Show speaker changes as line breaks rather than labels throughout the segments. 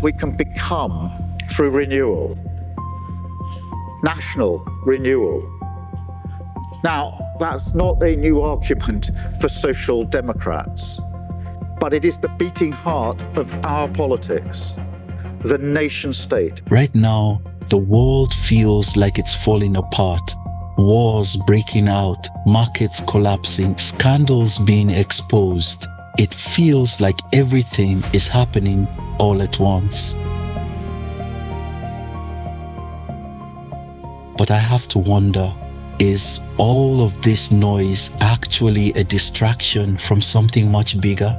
that we can become through renewal, national renewal. Now, that's not a new argument for social democrats, but it is the beating heart of our politics, the nation state.
Right now, the world feels like it's falling apart. Wars breaking out, markets collapsing, scandals being exposed. It feels like everything is happening all at once. But I have to wonder, is all of this noise actually a distraction from something much bigger?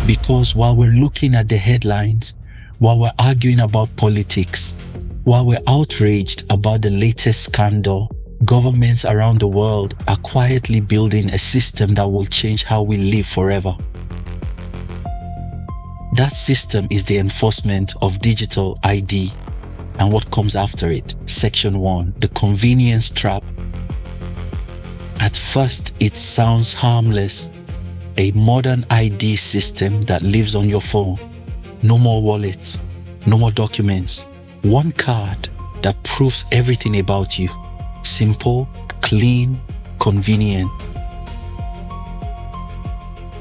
Because while we're looking at the headlines, while we're arguing about politics, while we're outraged about the latest scandal, governments around the world are quietly building a system that will change how we live forever. That system is the enforcement of digital ID and what comes after it. Section 1, the convenience trap. At first, it sounds harmless. A modern ID system that lives on your phone. No more wallets, no more documents. One card that proves everything about you. Simple, clean, convenient.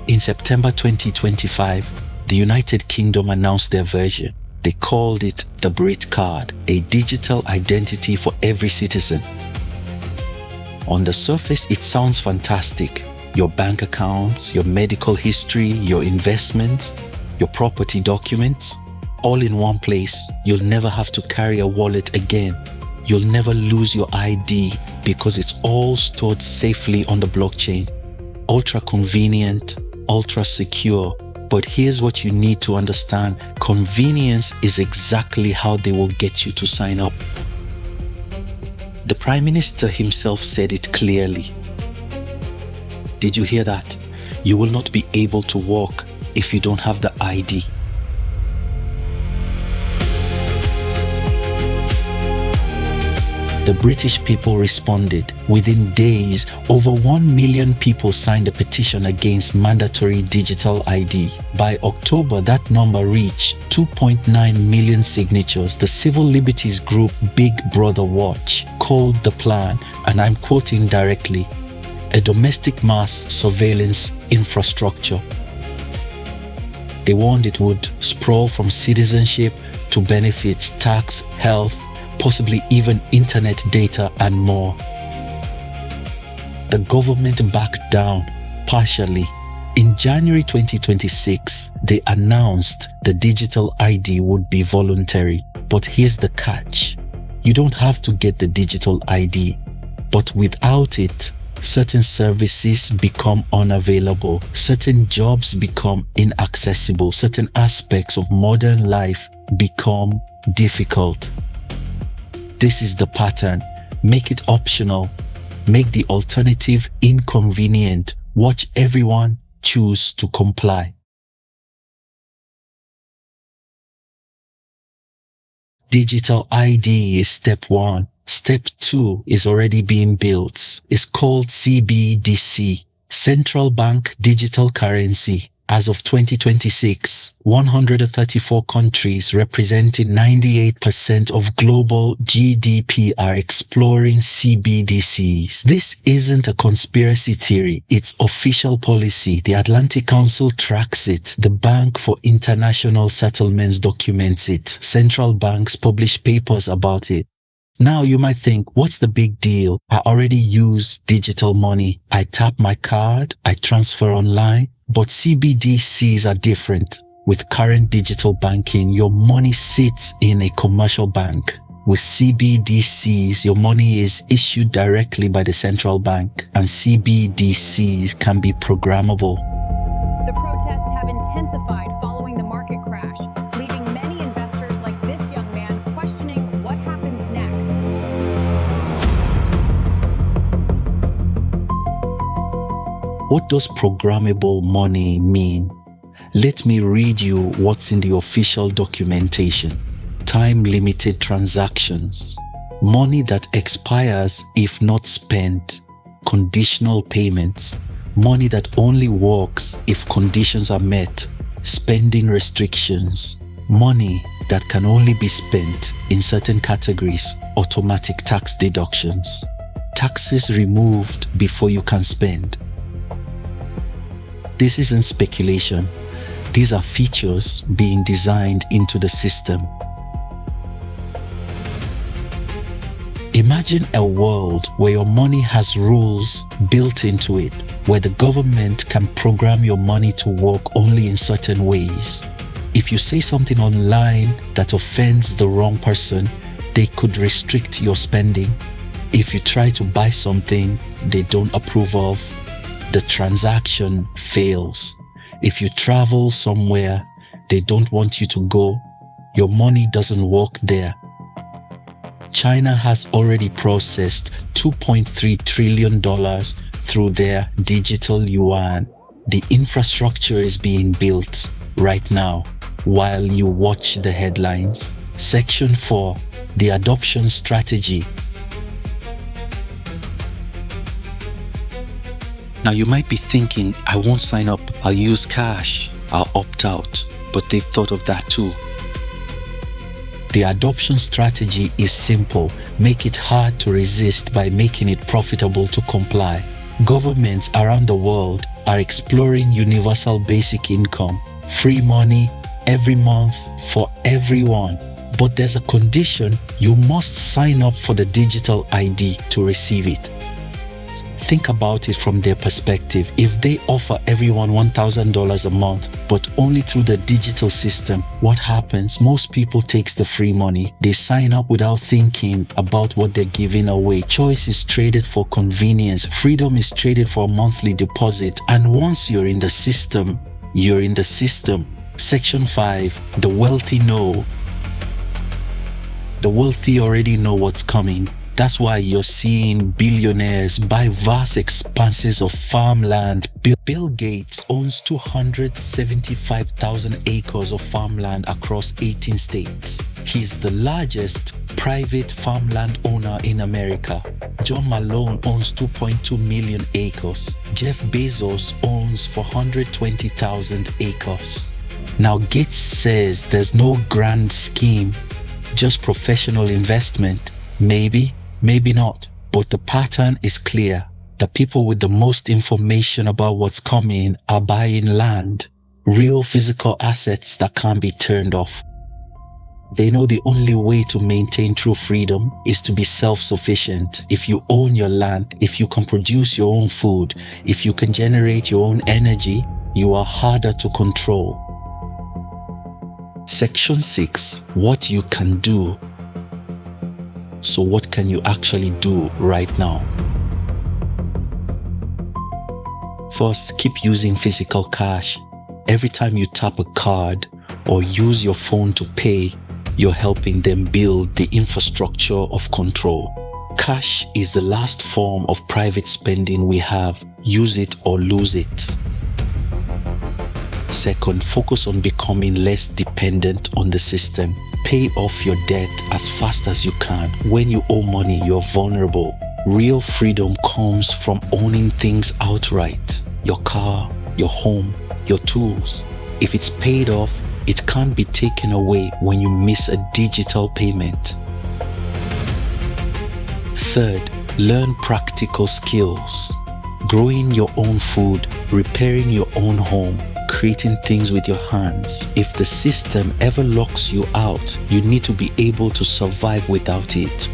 In September 2025, the United Kingdom announced their version. They called it the Brit Card, a digital identity for every citizen. On the surface, it sounds fantastic. Your bank accounts, your medical history, your investments, your property documents, all in one place. You'll never have to carry a wallet again. You'll never lose your ID because it's all stored safely on the blockchain. Ultra convenient, ultra secure. But here's what you need to understand. Convenience is exactly how they will get you to sign up. The Prime Minister himself said it clearly. Did you hear that? You will not be able to walk if you don't have the ID. The British people responded. Within days, over 1 million people signed a petition against mandatory digital ID. By October, that number reached 2.9 million signatures. The civil liberties group Big Brother Watch called the plan, and I'm quoting directly, a domestic mass surveillance infrastructure. They warned it would sprawl from citizenship to benefits, tax, health, possibly even internet data and more. The government backed down partially. In January 2026, they announced the digital ID would be voluntary. But here's the catch. You don't have to get the digital ID, but without it, certain services become unavailable, certain jobs become inaccessible, certain aspects of modern life become difficult. This is the pattern. Make it optional. Make the alternative inconvenient. Watch everyone choose to comply. Digital ID is step 1. Step 2 is already being built. It's called CBDC, Central Bank Digital Currency. As of 2026, 134 countries representing 98% of global GDP are exploring CBDCs. This isn't a conspiracy theory. It's official policy. The Atlantic Council tracks it. The Bank for International Settlements documents it. Central banks publish papers about it. Now you might think, what's the big deal? I already use digital money. I tap my card, I transfer online. But CBDCs are different. With current digital banking, your money sits in a commercial bank. With CBDCs, your money is issued directly by the central bank, and CBDCs can be programmable.
The protests have intensified following the market crash, leaving many investors like this young man questioning what happens next.
What does programmable money mean? Let me read you what's in the official documentation. Time-limited transactions. Money that expires if not spent. Conditional payments. money that only works if conditions are met, spending restrictions, money that can only be spent in certain categories, automatic tax deductions, taxes removed before you can spend. This isn't speculation. These are features being designed into the system. Imagine a world where your money has rules built into it, where the government can program your money to work only in certain ways. If you say something online that offends the wrong person, they could restrict your spending. If you try to buy something they don't approve of, the transaction fails. If you travel somewhere they don't want you to go, your money doesn't work there. China has already processed $2.3 trillion through their digital yuan. The infrastructure is being built right now while you watch the headlines. Section 4, the adoption strategy. Now you might be thinking, I won't sign up, I'll use cash, I'll opt out. But they've thought of that too. The adoption strategy is simple. Make it hard to resist by making it profitable to comply. Governments around the world are exploring universal basic income, free money every month for everyone. But there's a condition: you must sign up for the digital ID to receive it. Think about it from their perspective. If they offer everyone $1,000 a month, but only through the digital system, what happens? Most people takes the free money. They sign up without thinking about what they're giving away. Choice is traded for convenience. Freedom is traded for a monthly deposit. And once you're in the system, you're in the system. Section 5, the wealthy know. The wealthy already know what's coming. That's why you're seeing billionaires buy vast expanses of farmland. Bill Gates owns 275,000 acres of farmland across 18 states. He's the largest private farmland owner in America. John Malone owns 2.2 million acres. Jeff Bezos owns 420,000 acres. Now Gates says there's no grand scheme, just professional investment. Maybe, maybe not, but the pattern is clear. The people with the most information about what's coming are buying land, real physical assets that can't be turned off. They know the only way to maintain true freedom is to be self-sufficient. If you own your land, if you can produce your own food, if you can generate your own energy, you are harder to control. Section 6, what you can do. So what can you actually do right now? First, keep using physical cash. Every time you tap a card or use your phone to pay, you're helping them build the infrastructure of control. Cash is the last form of private spending we have. Use it or lose it. Second, focus on becoming less dependent on the system. Pay off your debt as fast as you can. When you owe money, you're vulnerable. Real freedom comes from owning things outright. Your car, your home, your tools. If it's paid off, it can't be taken away when you miss a digital payment. Third, learn practical skills. Growing your own food, repairing your own home, creating things with your hands. If the system ever locks you out, you need to be able to survive without it.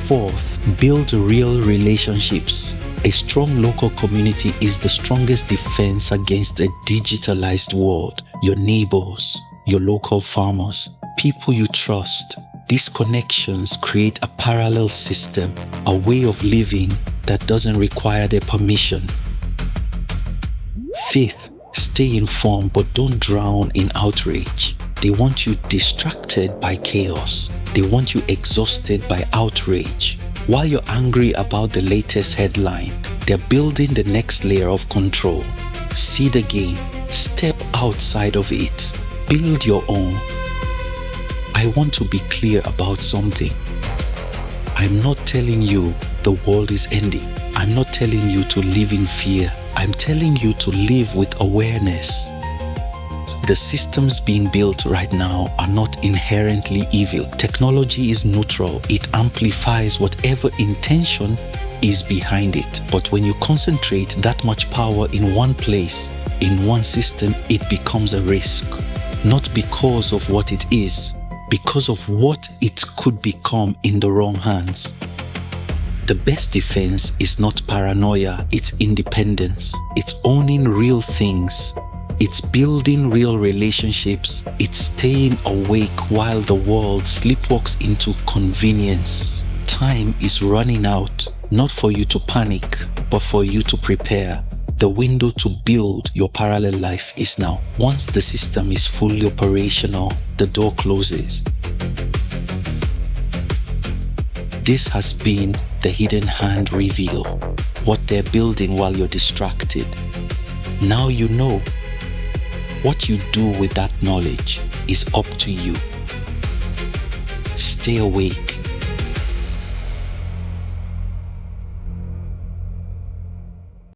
Fourth, build real relationships. A strong local community is the strongest defense against a digitalized world. Your neighbors, your local farmers, people you trust. These connections create a parallel system, a way of living that doesn't require their permission. Fifth, stay informed but don't drown in outrage. They want you distracted by chaos. They want you exhausted by outrage. While you're angry about the latest headline, they're building the next layer of control. See the game. Step outside of it. Build your own. I want to be clear about something. I'm not telling you the world is ending. I'm not telling you to live in fear. I'm telling you to live with awareness. The systems being built right now are not inherently evil. Technology is neutral. It amplifies whatever intention is behind it. But when you concentrate that much power in one place, in one system, it becomes a risk. Not because of what it is, because of what it could become in the wrong hands. The best defense is not paranoia, it's independence. It's owning real things. It's building real relationships. It's staying awake while the world sleepwalks into convenience. Time is running out, not for you to panic, but for you to prepare. The window to build your parallel life is now. Once the system is fully operational, the door closes. This has been the Hidden Hand Reveal. What they're building while you're distracted. Now you know. What you do with that knowledge is up to you. Stay awake.